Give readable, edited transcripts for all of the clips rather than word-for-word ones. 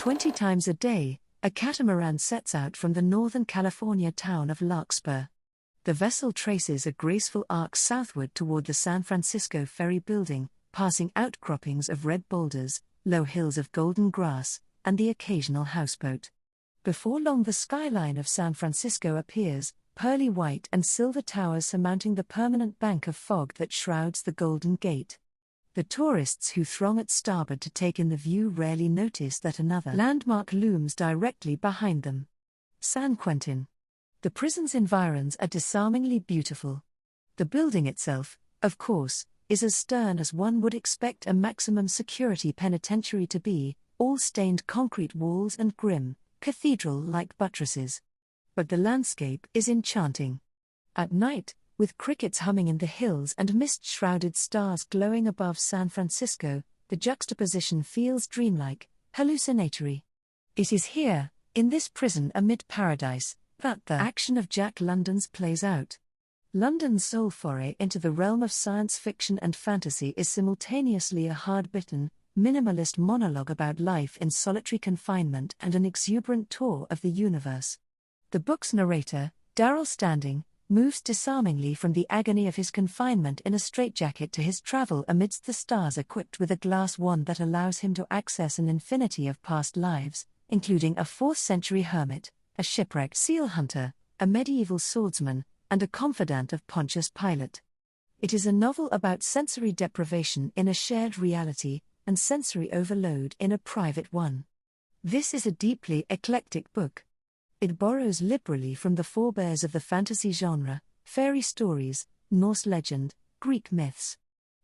20 times a day, a catamaran sets out from the northern California town of Larkspur. The vessel traces a graceful arc southward toward the San Francisco Ferry Building, passing outcroppings of red boulders, low hills of golden grass, and the occasional houseboat. Before long the skyline of San Francisco appears, pearly white and silver towers surmounting the permanent bank of fog that shrouds the Golden Gate. The tourists who throng at starboard to take in the view rarely notice that another landmark looms directly behind them. San Quentin. The prison's environs are disarmingly beautiful. The building itself, of course, is as stern as one would expect a maximum security penitentiary to be, all stained concrete walls and grim, cathedral-like buttresses. But the landscape is enchanting. At night, with crickets humming in the hills and mist-shrouded stars glowing above San Francisco, the juxtaposition feels dreamlike, hallucinatory. It is here, in this prison amid paradise, that the action of Jack London's plays out. London's sole foray into the realm of science fiction and fantasy is simultaneously a hard-bitten, minimalist monologue about life in solitary confinement and an exuberant tour of the universe. The book's narrator, Darrell Standing, moves disarmingly from the agony of his confinement in a straitjacket to his travel amidst the stars equipped with a glass wand that allows him to access an infinity of past lives, including a 4th-century hermit, a shipwrecked seal hunter, a medieval swordsman, and a confidant of Pontius Pilate. It is a novel about sensory deprivation in a shared reality, and sensory overload in a private one. This is a deeply eclectic book. It borrows liberally from the forebears of the fantasy genre, fairy stories, Norse legend, Greek myths.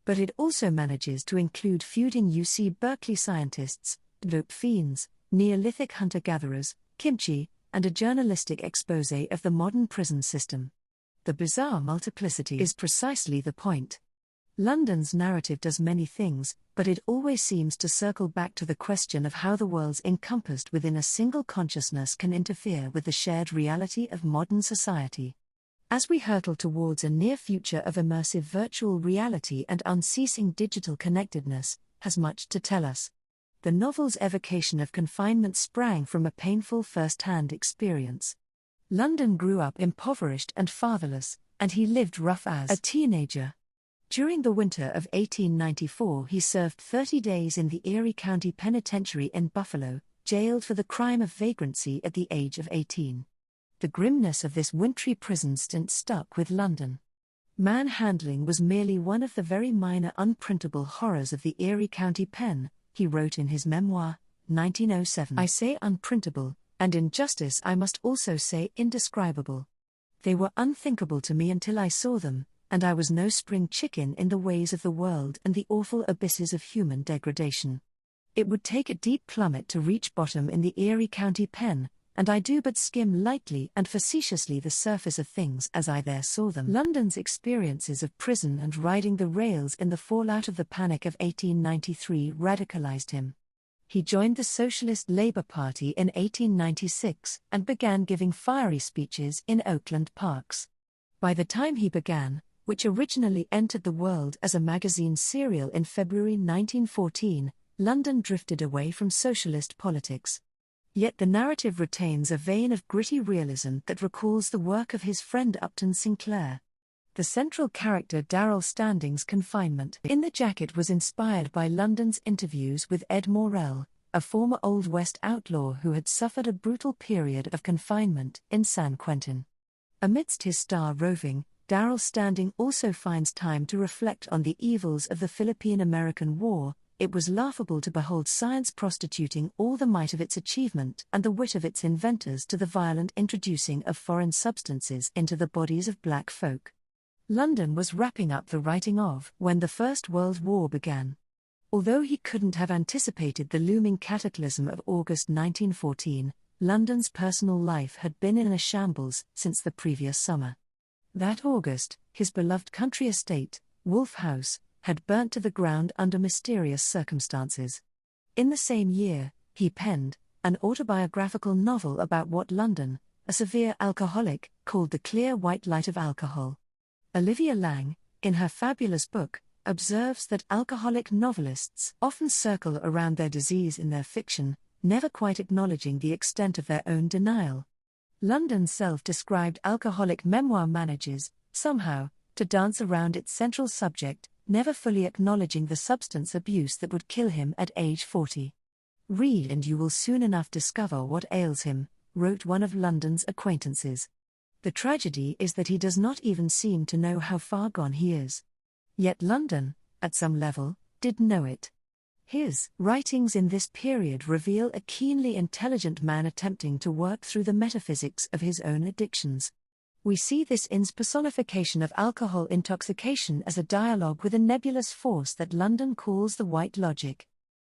But it also manages to include feuding UC Berkeley scientists, dope fiends, Neolithic hunter-gatherers, kimchi, and a journalistic exposé of the modern prison system. The bizarre multiplicity is precisely the point. London's narrative does many things, but it always seems to circle back to the question of how the worlds encompassed within a single consciousness can interfere with the shared reality of modern society. As we hurtle towards a near future of immersive virtual reality and unceasing digital connectedness, has much to tell us. The novel's evocation of confinement sprang from a painful first-hand experience. London grew up impoverished and fatherless, and he lived rough as a teenager. During the winter of 1894 he served 30 days in the Erie County Penitentiary in Buffalo, jailed for the crime of vagrancy at the age of 18. The grimness of this wintry prison stint stuck with London. Manhandling was merely one of the very minor unprintable horrors of the Erie County Pen, he wrote in his memoir, 1907. I say unprintable, and in justice I must also say indescribable. They were unthinkable to me until I saw them, and I was no spring chicken in the ways of the world and the awful abysses of human degradation. It would take a deep plummet to reach bottom in the Erie County Pen, and I do but skim lightly and facetiously the surface of things as I there saw them. London's experiences of prison and riding the rails in the fallout of the Panic of 1893 radicalized him. He joined the Socialist Labour Party in 1896 and began giving fiery speeches in Oakland parks. By the time he began, which originally entered the World as a magazine serial in February 1914, London drifted away from socialist politics. Yet the narrative retains a vein of gritty realism that recalls the work of his friend Upton Sinclair. The central character Darrell Standing's confinement in the jacket was inspired by London's interviews with Ed Morrell, a former Old West outlaw who had suffered a brutal period of confinement in San Quentin. Amidst his star roving, Darrell Standing also finds time to reflect on the evils of the Philippine-American War. It was laughable to behold science prostituting all the might of its achievement and the wit of its inventors to the violent introducing of foreign substances into the bodies of black folk. London was wrapping up the writing of when the First World War began. Although he couldn't have anticipated the looming cataclysm of August 1914, London's personal life had been in a shambles since the previous summer. That August, his beloved country estate, Wolf House, had burnt to the ground under mysterious circumstances. In the same year, he penned an autobiographical novel about what London, a severe alcoholic, called the clear white light of alcohol. Olivia Lang, in her fabulous book, observes that alcoholic novelists often circle around their disease in their fiction, never quite acknowledging the extent of their own denial. London's self-described alcoholic memoir manages, somehow, to dance around its central subject, never fully acknowledging the substance abuse that would kill him at age 40. "Read and you will soon enough discover what ails him," wrote one of London's acquaintances. The tragedy is that he does not even seem to know how far gone he is. Yet London, at some level, did know it. His writings in this period reveal a keenly intelligent man attempting to work through the metaphysics of his own addictions. We see this in personification of alcohol intoxication as a dialogue with a nebulous force that London calls the white logic.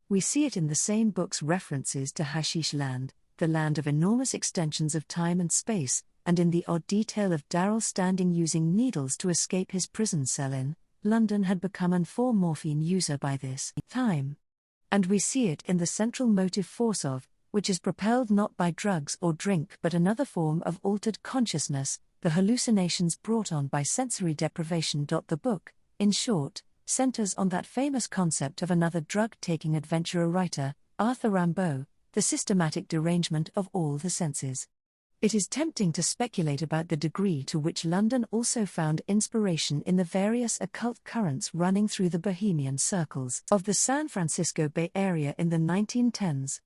We see it in the same book's references to Hashish Land, the land of enormous extensions of time and space, and in the odd detail of Darrell Standing using needles to escape his prison cell in London had become an 4-morphine user by this time. And we see it in the central motive force of, which is propelled not by drugs or drink but another form of altered consciousness, the hallucinations brought on by sensory deprivation. The book, in short, centers on that famous concept of another drug-taking adventurer writer, Arthur Rimbaud, the systematic derangement of all the senses. It is tempting to speculate about the degree to which London also found inspiration in the various occult currents running through the bohemian circles of the San Francisco Bay Area in the 1910s.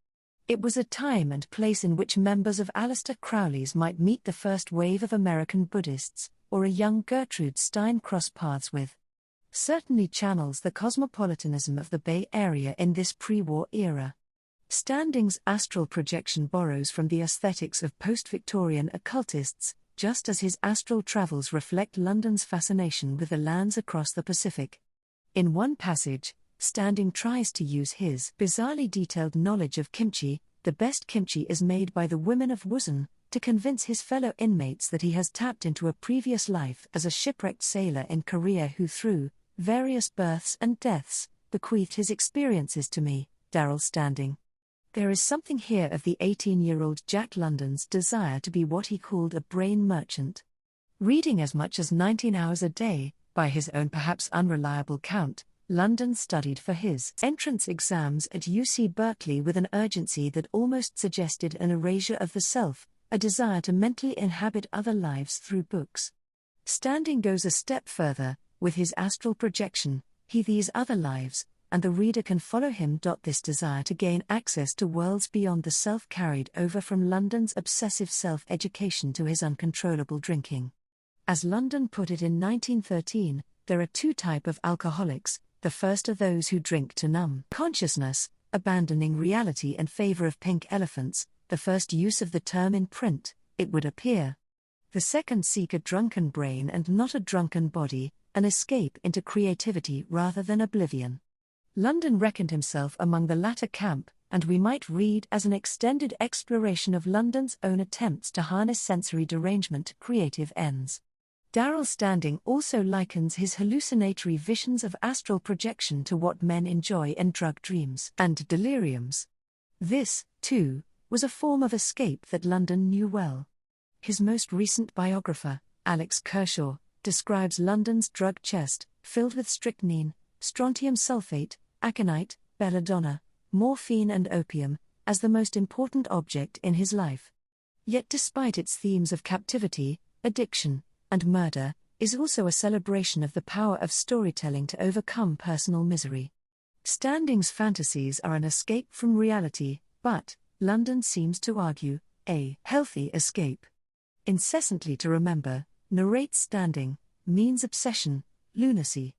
It was a time and place in which members of Aleister Crowley's might meet the first wave of American Buddhists, or a young Gertrude Stein cross paths with. Certainly channels the cosmopolitanism of the Bay Area in this pre-war era. Standing's astral projection borrows from the aesthetics of post-Victorian occultists, just as his astral travels reflect London's fascination with the lands across the Pacific. In one passage, Standing tries to use his bizarrely detailed knowledge of kimchi, the best kimchi is made by the women of Wuzan, to convince his fellow inmates that he has tapped into a previous life as a shipwrecked sailor in Korea who through various births and deaths, bequeathed his experiences to me, Darrell Standing. There is something here of the 18-year-old Jack London's desire to be what he called a brain merchant. Reading as much as 19 hours a day, by his own perhaps unreliable count, London studied for his entrance exams at UC Berkeley with an urgency that almost suggested an erasure of the self, a desire to mentally inhabit other lives through books. Standing goes a step further, with his astral projection, these other lives, and the reader can follow him. This desire to gain access to worlds beyond the self carried over from London's obsessive self-education to his uncontrollable drinking. As London put it in 1913, there are two types of alcoholics. The first are those who drink to numb consciousness, abandoning reality in favor of pink elephants, the first use of the term in print, it would appear. The second seek a drunken brain and not a drunken body, an escape into creativity rather than oblivion. London reckoned himself among the latter camp, and we might read as an extended exploration of London's own attempts to harness sensory derangement to creative ends. Darrell Standing also likens his hallucinatory visions of astral projection to what men enjoy in drug dreams and deliriums. This, too, was a form of escape that London knew well. His most recent biographer, Alex Kershaw, describes London's drug chest, filled with strychnine, strontium sulfate, aconite, belladonna, morphine and opium, as the most important object in his life. Yet despite its themes of captivity, addiction, and murder, is also a celebration of the power of storytelling to overcome personal misery. Standing's fantasies are an escape from reality, but, London seems to argue, a healthy escape. Incessantly to remember, narrates Standing, means obsession, lunacy.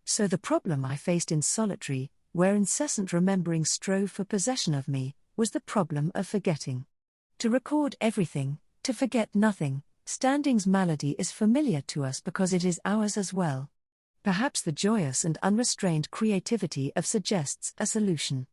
So the problem I faced in solitary, where incessant remembering strove for possession of me, was the problem of forgetting. To record everything, to forget nothing, Standing's malady is familiar to us because it is ours as well. Perhaps the joyous and unrestrained creativity of suggests a solution.